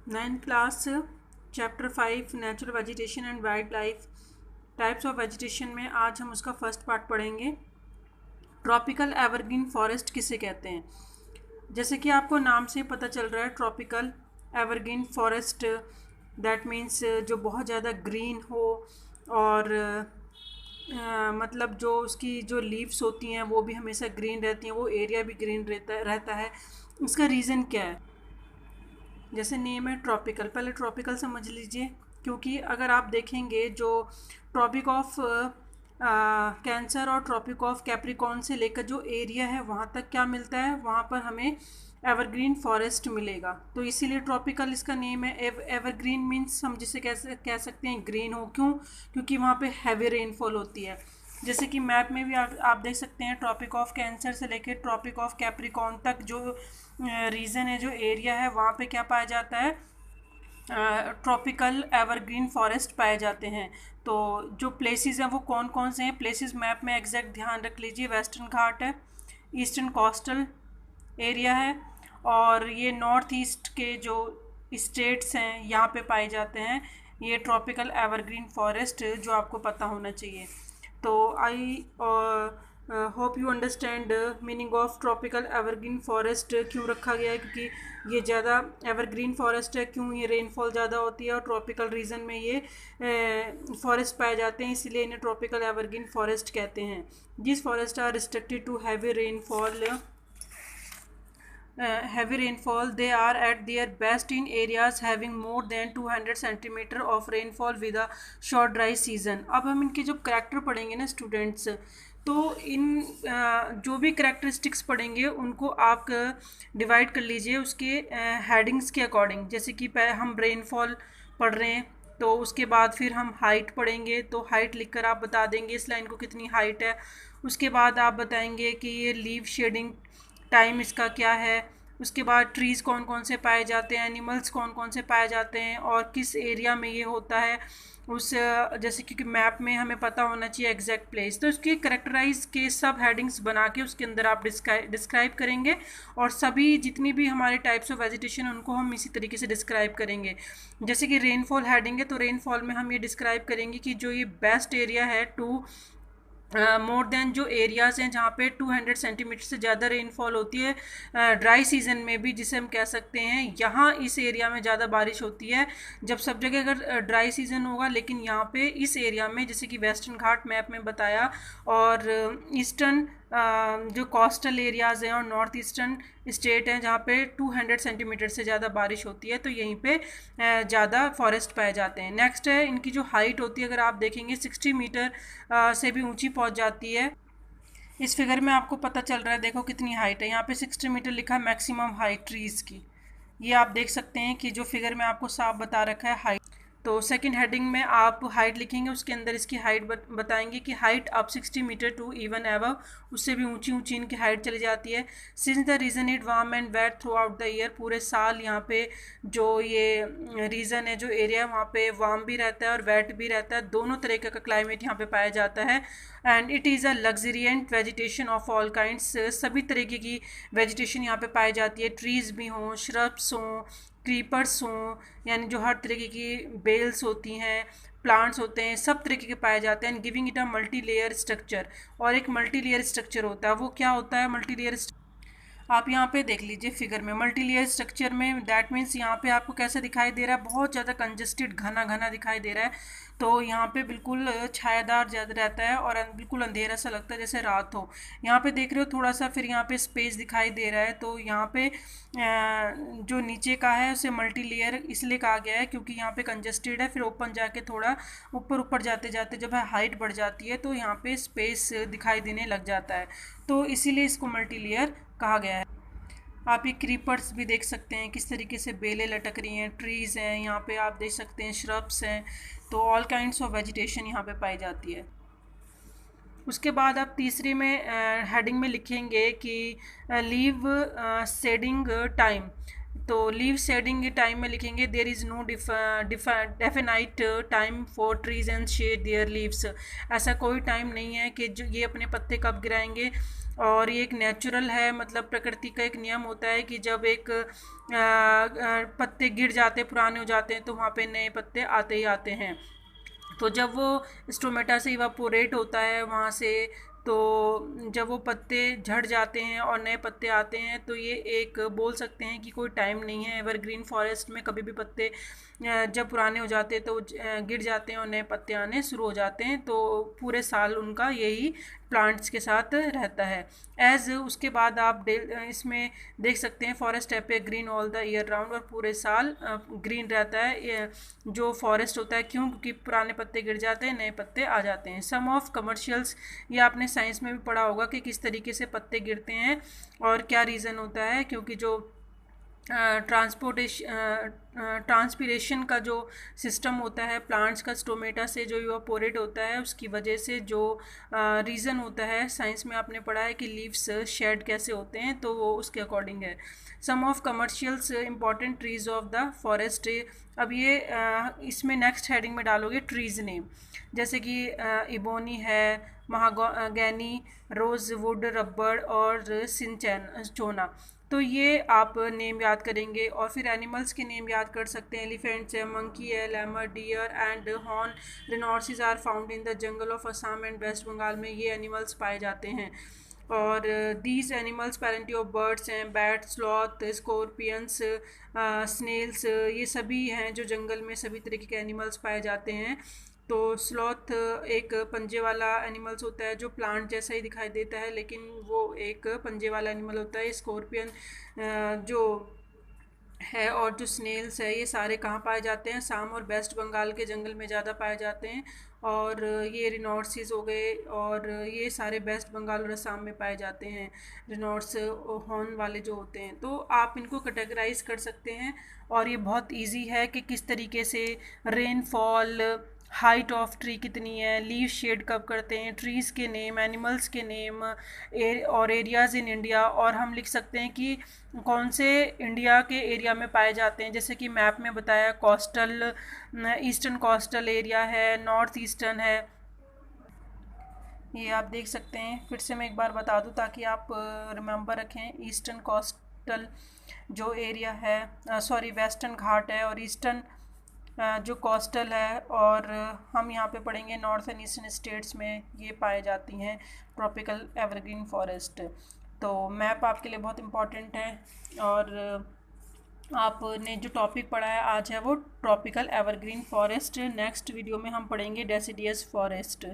9th class chapter 5 natural vegetation and wild life types of vegetation में आज हम उसका फर्स्ट पार्ट पढ़ेंगे। ट्रॉपिकल एवरग्रीन फॉरेस्ट किसे कहते हैं? जैसे कि आपको नाम से पता चल रहा है, tropical evergreen forest that means जो बहुत ज़्यादा ग्रीन हो और मतलब जो उसकी जो लीव्स होती हैं वो भी हमेशा ग्रीन रहती हैं, वो एरिया भी ग्रीन रहता है। इसका रीज़न क्या है? जैसे नेम है ट्रॉपिकल, पहले ट्रॉपिकल समझ लीजिए, क्योंकि अगर आप देखेंगे जो ट्रॉपिक ऑफ कैंसर और ट्रॉपिक ऑफ कैप्रिकॉर्न से लेकर जो एरिया है वहाँ तक क्या मिलता है, वहाँ पर हमें एवरग्रीन फॉरेस्ट मिलेगा। तो इसीलिए ट्रॉपिकल इसका नेम है। एवरग्रीन मीन्स हम जिसे कह सकते हैं ग्रीन हो। क्यों? क्योंकि वहाँ पे हैवी रेनफॉल होती है। जैसे कि मैप में भी आप देख सकते हैं, ट्रॉपिक ऑफ कैंसर से लेकर ट्रॉपिक ऑफ कैप्रिकॉर्न तक जो रीजन है, जो एरिया है, वहाँ पे क्या पाया जाता है? ट्रॉपिकल एवरग्रीन फॉरेस्ट पाए जाते हैं। तो जो प्लेसेस हैं वो कौन कौन से हैं? प्लेसेस मैप में एग्जैक्ट ध्यान रख लीजिए। वेस्टर्न घाट है, ईस्टर्न कोस्टल एरिया है, और ये नॉर्थ ईस्ट के जो स्टेट्स हैं यहाँ पे पाए जाते हैं ये ट्रॉपिकल एवरग्रीन फॉरेस्ट, जो आपको पता होना चाहिए। तो I hope you understand meaning of tropical evergreen forest क्यों रखा गया है, क्योंकि ये ज़्यादा एवरग्रीन फॉरेस्ट है। क्यों? ये रेनफॉल ज़्यादा होती है और ट्रॉपिकल रीजन में ये फॉरेस्ट पाए जाते हैं, इसलिए इन्हें ट्रॉपिकल एवरग्रीन फॉरेस्ट कहते हैं। This forest are restricted to heavy rainfall they are at their best in areas having more than 200 centimeter of rainfall with a short dry season। अब हम इनके जो करैक्टर पढ़ेंगे ना स्टूडेंट्स, तो इन जो भी करैक्टरिस्टिक्स पढ़ेंगे उनको आप डिवाइड कर लीजिए उसके हेडिंग्स के अकॉर्डिंग। जैसे कि हम रेनफॉल पढ़ रहे हैं तो उसके बाद फिर हम हाइट पढ़ेंगे, तो हाइट लिखकर आप बता देंगे इस लाइन को कितनी हाइट है। उसके बाद आप बताएंगे कि ये लीव शेडिंग टाइम इसका क्या है। उसके बाद ट्रीज़ कौन कौन से पाए जाते हैं, एनिमल्स कौन कौन से पाए जाते हैं और किस एरिया में ये होता है उस जैसे क्योंकि मैप में हमें पता होना चाहिए एग्जैक्ट प्लेस। तो उसके करेक्टराइज के सब हेडिंग्स बना के उसके अंदर आप डिस्क्राइब करेंगे, और सभी जितनी भी हमारे टाइप्स ऑफ वेजिटेशन उनको हम इसी तरीके से डिस्क्राइब करेंगे। जैसे कि रेनफॉल हेडिंग है, तो रेनफॉल में हम ये डिस्क्राइब करेंगे कि जो ये बेस्ट एरिया है टू मोर देन जो एरियाज़ हैं जहाँ पे 200 सेंटीमीटर से ज़्यादा रेनफॉल होती है ड्राई सीजन में भी, जिसे हम कह सकते हैं यहाँ इस एरिया में ज़्यादा बारिश होती है। जब सब जगह अगर ड्राई सीजन होगा, लेकिन यहाँ पे इस एरिया में जैसे कि वेस्टर्न घाट मैप में बताया, और ईस्टर्न जो कोस्टल एरियाज़ हैं और नॉर्थ ईस्टर्न स्टेट हैं जहाँ पे 200 सेंटीमीटर से ज़्यादा बारिश होती है, तो यहीं पे ज़्यादा फॉरेस्ट पाए जाते हैं। नेक्स्ट है इनकी जो हाइट होती है, अगर आप देखेंगे 60 मीटर से भी ऊंची पहुंच जाती है। इस फिगर में आपको पता चल रहा है, देखो कितनी हाइट है, यहाँ पे 60 मीटर लिखा है मैक्सिमम हाइट ट्रीज़ की। ये आप देख सकते हैं कि जो फिगर में आपको साफ बता रखा है हाइट। तो सेकंड हेडिंग में आप हाइट लिखेंगे, उसके अंदर इसकी हाइट बताएंगे कि height up 60 metre to even above, उससे भी ऊंची ऊंची इनकी हाइट चली जाती है। Since the region it warm and wet throughout the year, पूरे साल यहाँ पे जो ये रीजन है, जो एरिया है, वहाँ पे वार्म भी रहता है और वेट भी रहता है, दोनों तरीके का क्लाइमेट यहाँ पे पाया जाता है। And it is a luxuriant vegetation of all kinds, सभी तरीके की वेजिटेशन यहाँ पे पाई जाती है। ट्रीज़ भी हों, श्रब्स हों, क्रीपर्स हों, यानी जो हर तरीके की बेल्स होती हैं, प्लांट्स होते हैं, सब तरीके के पाए जाते हैं। And giving it a multi layer structure, और एक मल्टी लेयर स्ट्रक्चर होता है। वो क्या होता है मल्टी लेयर? आप यहाँ पे देख लीजिए फिगर में मल्टी लेयर स्ट्रक्चर में, दैट मीन्स यहाँ पे आपको कैसे दिखाई दे रहा है, बहुत ज़्यादा कंजेस्टेड घना घना दिखाई दे रहा है। तो यहाँ पे बिल्कुल छायादार ज़्यादा रहता है और बिल्कुल अंधेरा सा लगता है जैसे रात हो। यहाँ पे देख रहे हो थोड़ा सा, फिर यहाँ पे स्पेस दिखाई दे रहा है, तो यहाँ पे जो नीचे का है उसे मल्टी लेयर इसलिए कहा गया है क्योंकि यहाँ पे कंजेस्टेड है। फिर ओपन जाके थोड़ा ऊपर ऊपर जाते जाते जब हाइट बढ़ जाती है तो यहाँ पे स्पेस दिखाई देने लग जाता है, तो इसीलिए इसको मल्टी लेयर कहा गया है। आप ये क्रीपर्स भी देख सकते हैं किस तरीके से बेलें लटक रही हैं, ट्रीज़ हैं, यहाँ पे आप देख सकते हैं श्रब्स हैं, तो ऑल काइंड्स ऑफ वेजिटेशन यहाँ पे पाई जाती है। उसके बाद आप तीसरी में हेडिंग में लिखेंगे कि लीव शेडिंग टाइम। तो लीव शेडिंग के टाइम में लिखेंगे there is no definite time for trees and shed their leaves. ऐसा कोई टाइम नहीं है कि जो ये अपने पत्ते कब गिराएंगे, और ये एक नेचुरल है, मतलब प्रकृति का एक नियम होता है कि जब एक पत्ते गिर जाते पुराने हो जाते हैं तो वहाँ पे नए पत्ते आते ही आते हैं। तो जब वो स्टोमेटा से इवापोरेट होता है वहाँ से, तो जब वो पत्ते झड़ जाते हैं और नए पत्ते आते हैं, तो ये एक बोल सकते हैं कि कोई टाइम नहीं है। एवरग्रीन फॉरेस्ट में कभी भी पत्ते जब पुराने हो जाते हैं तो गिर जाते हैं और नए पत्ते आने शुरू हो जाते हैं, तो पूरे साल उनका यही प्लांट्स के साथ रहता है। एज उसके बाद आप इसमें देख सकते हैं फॉरेस्ट टाइप पे green all the year round, और पूरे साल ग्रीन रहता है जो फॉरेस्ट होता है। क्यों? क्योंकि पुराने पत्ते गिर जाते हैं, नए पत्ते आ जाते हैं। सम ऑफ कमर्शियल्स, ये आपने साइंस में भी पढ़ा होगा कि किस तरीके से पत्ते गिरते हैं और क्या रीज़न होता है। क्योंकि जो ट्रांसपिरेशन का जो सिस्टम होता है प्लांट्स का स्टोमेटा से जो इवापोरेट होता है, उसकी वजह से जो रीज़न होता है, साइंस में आपने पढ़ा है कि लीव्स शेड कैसे होते हैं, तो वो उसके अकॉर्डिंग है। Some of commercials important trees of the forest. अब ये इसमें नेक्स्ट हेडिंग में डालोगे ट्रीज़ नेम, जैसे कि इबोनी है, महागैनी, रोजवुड, रबड़ और सिंचोना। तो ये आप नेम याद करेंगे। और फिर एनिमल्स के नेम याद कर सकते हैं। एलिफेंट्स है, मंकी है, lemur, deer and horn rhinoceros are found in the jungle of Assam and west Bengal में ये एनिमल्स पाए जाते हैं। और these animals variety of birds हैं, बैट, स्लॉथ, स्कॉर्पियंस, स्नेल्स, ये सभी हैं जो जंगल में सभी तरीके के एनिमल्स पाए जाते हैं। तो स्लॉथ एक पंजे वाला एनिमल्स होता है जो प्लांट जैसा ही दिखाई देता है, लेकिन वो एक पंजे वाला एनिमल होता है। स्कॉर्पियन जो है और जो स्नेल्स है, ये सारे कहाँ पाए जाते हैं? असम और वेस्ट बंगाल के जंगल में ज़्यादा पाए जाते हैं। और ये रिनोर्सिस हो गए, और ये सारे वेस्ट बंगाल और असम में पाए जाते हैं, रिनोर्स हॉर्न वाले जो होते हैं। तो आप इनको कैटेगराइज कर सकते हैं। और ये बहुत इजी है कि किस तरीके से रेनफॉल, हाइट ऑफ ट्री कितनी है, लीव शेड कब करते हैं, ट्रीज़ के नेम, एनिमल्स के नेम, और एरियाज़ इन इंडिया। और हम लिख सकते हैं कि कौन से इंडिया के एरिया में पाए जाते हैं, जैसे कि मैप में बताया कोस्टल, ईस्टर्न कोस्टल एरिया है, नॉर्थ ईस्टर्न है, ये आप देख सकते हैं। फिर से मैं एक बार बता दूं ताकि आप रिमेंबर रखें। ईस्टर्न कोस्टल जो एरिया है, सॉरी वेस्टर्न घाट है, और ईस्टर्न जो कोस्टल है। और हम यहाँ पे पढ़ेंगे नॉर्थ एंड ईस्टर्न स्टेट्स में ये पाए जाती हैं ट्रॉपिकल एवरग्रीन फॉरेस्ट। तो मैप आपके लिए बहुत इम्पॉर्टेंट है। और आपने जो टॉपिक पढ़ा है आज है वो tropical evergreen forest. Next video में हम पढ़ेंगे डेसिडियस फॉरेस्ट।